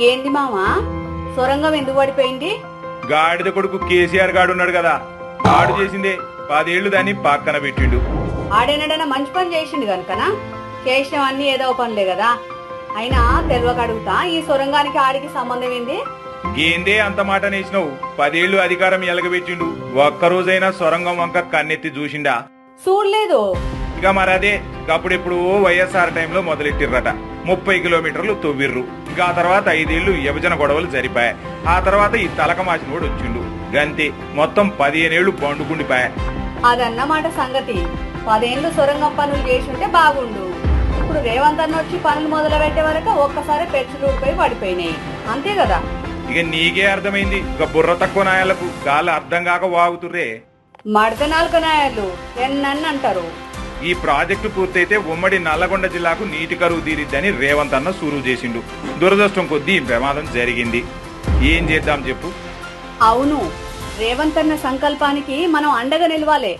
ఏంది మామా సొరంగం ఎందుకు పడిపోయింది? గాడిద కొడుకు కేసీఆర్ గాడు ఉన్నాడు కదా, గాడు చేసిందే. 10 ఏళ్లు దాన్ని పక్కన పెట్టిండు. ఆడేనాడైనా మంచి పని చేసిండు గనుకనా? చేసినవన్నీ ఏదో పనులే కదా. అయినా తెలవక అడుగుతా, ఈ సొరంగానికి ఆడికి సంబంధం ఏంది? గేందే అంత మాట నేసినావు. 10 ఏళ్లు అధికారం ఎలగబెట్టిండు. ఒక్కరోజైనా సొరంగం వంక కన్నెత్తి చూసిండా? చూడలేదు. ఇక మరదే అప్పుడెప్పుడు వైఎస్ఆర్ టైంలో మొదలెట్టిర్రట. 30 కిలోమీటర్లు తవ్విర్రు. ఇక ఆ తర్వాత 5 ఏళ్లు విభజన గొడవలు జరిపాయి. ఆ తర్వాత ఈ తలక మాసినోడు వచ్చిండు. గంతే మొత్తం 15 ఏళ్లు బండుకుండిపాయ. అదన్నమాట సంగతి. 10 ఏళ్ళు సొరంగం పనులు చేసుంటే బాగుండు. ఇప్పుడు రేవంత్ అన్న వచ్చి పనులు మొదలు పెట్టే వరకు ఒక్కసారి పెచ్చులు ఊడిపోయి పడిపోయినాయి. అంతే కదా. ఇక నీకే అర్థమైంది. ఇక బుర్ర తక్కువ నాయాలకు గాలి అర్థం కాక వాగుతుర్రే. మడత 4 నాయాలు ఎన్నన్ను అంటారు. ఈ ప్రాజెక్టు పూర్తయితే ఉమ్మడి నల్లగొండ జిల్లాకు నీటి కరువు తీరిద్దని రేవంత్ అన్న సురువు చేసిండు. దురదృష్టం కొద్దీ ఈ ప్రమాదం జరిగింది. ఏం చేద్దాం చెప్పు? అవును, రేవంత్ అన్న సంకల్పానికి మనం అండగా నిలవాలి.